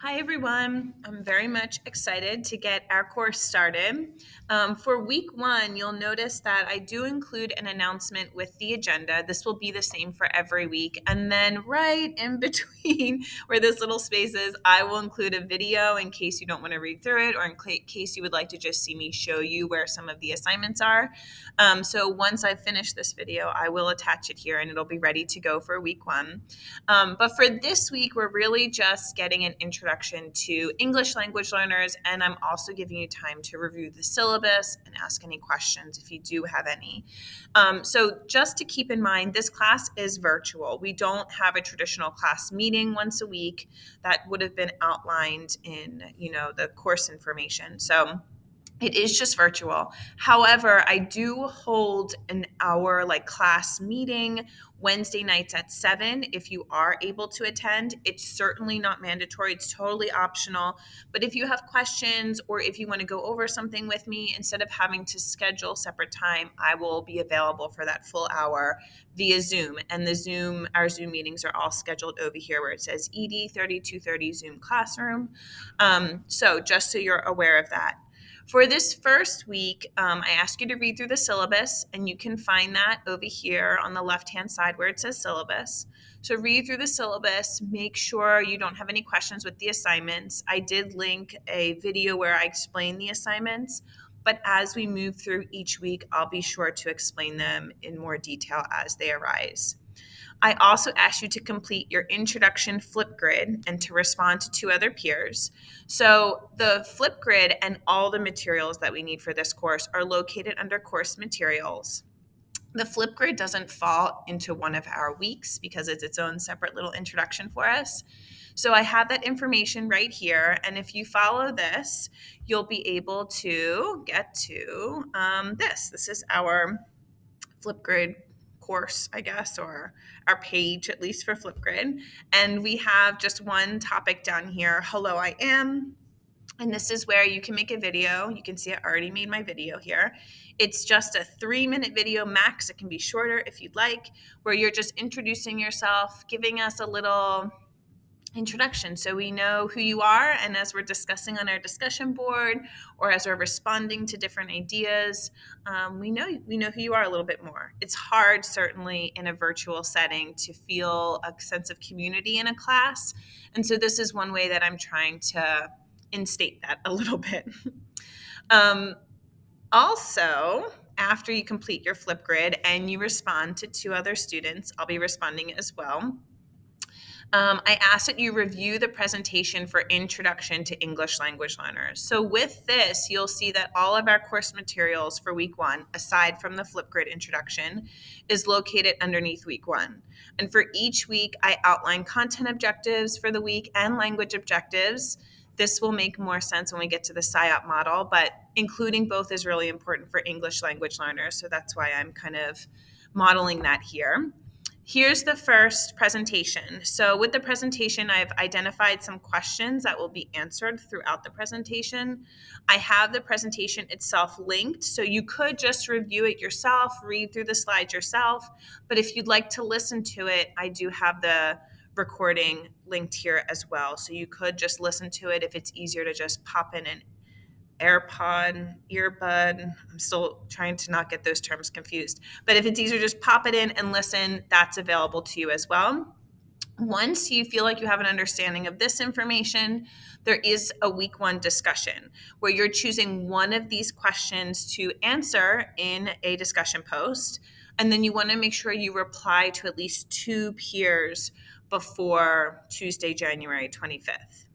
Hi, everyone. I'm very much excited to get our course started. For week one, you'll notice that I do include an announcement with the agenda. This will be the same for every week. And then, right in between where this little space is, I will include a video in case you don't want to read through it or in case you would like to just see me show you where some of the assignments are. So once I finish this video, I will attach it here and it'll be ready to go for week one. But for this week, we're really just getting an introduction to English language learners, and I'm also giving you time to review the syllabus and ask any questions if you do have any. So just to keep in mind, this class is virtual. We don't have a traditional class meeting once a week that would have been outlined in, the course information. So it is just virtual. However, I do hold an hour class meeting Wednesday nights at 7 if you are able to attend. It's certainly not mandatory, it's totally optional. But if you have questions or if you want to go over something with me, instead of having to schedule separate time, I will be available for that full hour via Zoom. And our Zoom meetings are all scheduled over here where it says ED 3230 Zoom Classroom. So just so you're aware of that. For this first week, I ask you to read through the syllabus, and you can find that over here on the left-hand side where it says syllabus. So read through the syllabus, make sure you don't have any questions with the assignments. I did link a video where I explain the assignments, but as we move through each week, I'll be sure to explain them in more detail as they arise. I also asked you to complete your introduction Flipgrid and to respond to two other peers. So the Flipgrid and all the materials that we need for this course are located under course materials. The Flipgrid doesn't fall into one of our weeks because it's its own separate little introduction for us. So I have that information right here. And if you follow this, you'll be able to get to this. This is our Flipgrid course, I guess, or our page, at least for Flipgrid. And we have just one topic down here, hello, I am. And this is where you can make a video. You can see I already made my video here. It's just a 3-minute video max. It can be shorter if you'd like, where you're just introducing yourself, giving us a little introduction so we know who you are, and as we're discussing on our discussion board or as we're responding to different ideas, we know who you are a little bit more. It's hard, certainly in a virtual setting, to feel a sense of community in a class, and so this is one way that I'm trying to instate that a little bit. Also, after you complete your Flipgrid and you respond to two other students, I'll be responding as well. I ask that you review the presentation for Introduction to English Language Learners. So with this, you'll see that all of our course materials for week one, aside from the Flipgrid introduction, is located underneath week one. And for each week, I outline content objectives for the week and language objectives. This will make more sense when we get to the SIOP model, but including both is really important for English language learners. So that's why I'm kind of modeling that here. Here's the first presentation. So with the presentation, I've identified some questions that will be answered throughout the presentation. I have the presentation itself linked, so you could just review it yourself, read through the slides yourself. But if you'd like to listen to it, I do have the recording linked here as well. So you could just listen to it if it's easier to just pop in an earbud. I'm still trying to not get those terms confused. But if it's easier, just pop it in and listen. That's available to you as well. Once you feel like you have an understanding of this information, there is a week one discussion where you're choosing one of these questions to answer in a discussion post. And then you want to make sure you reply to at least two peers before Tuesday, January 25th.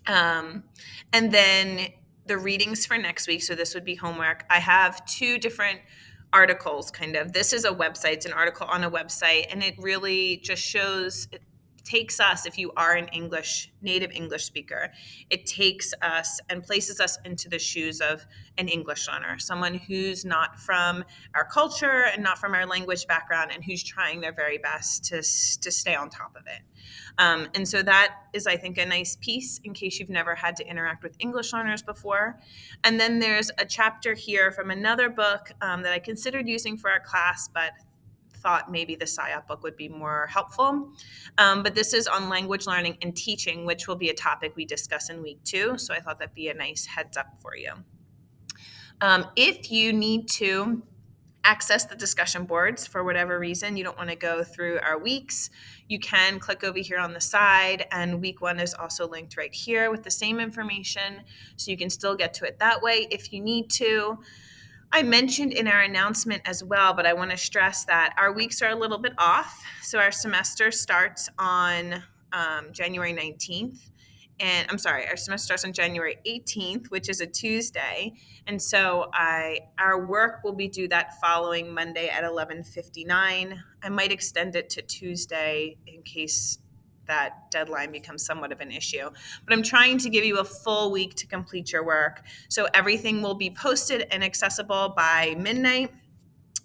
And then the readings for next week, so this would be homework. I have two different articles, kind of. This is a website, it's an article on a website, and it really just shows, it takes us, if you are an native English speaker, it takes us and places us into the shoes of an English learner, someone who's not from our culture and not from our language background and who's trying their very best to stay on top of it. And so that is, I think, a nice piece in case you've never had to interact with English learners before. And then there's a chapter here from another book that I considered using for our class, but thought maybe the SciOp book would be more helpful. But this is on language learning and teaching, which will be a topic we discuss in week 2. So I thought that'd be a nice heads up for you. If you need to access the discussion boards for whatever reason, you don't want to go through our weeks, you can click over here on the side, and week 1 is also linked right here with the same information, so you can still get to it that way if you need to. I mentioned in our announcement as well, but I want to stress that our weeks are a little bit off. So our semester starts on January 19th. And I'm sorry, our semester starts on January 18th, which is a Tuesday. And so our work will be due that following Monday at 11:59. I might extend it to Tuesday in case that deadline becomes somewhat of an issue. But I'm trying to give you a full week to complete your work. So everything will be posted and accessible by midnight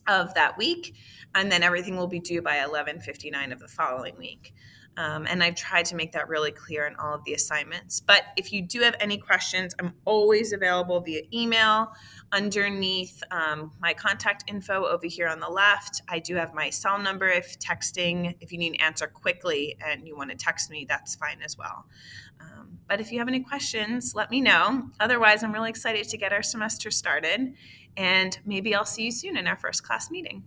of that week, and then everything will be due by 11:59 of the following week. And I've tried to make that really clear in all of the assignments. But if you do have any questions, I'm always available via email underneath my contact info over here on the left. I do have my cell number if texting, if you need an answer quickly and you want to text me, that's fine as well. But if you have any questions, let me know. Otherwise, I'm really excited to get our semester started, and maybe I'll see you soon in our first class meeting.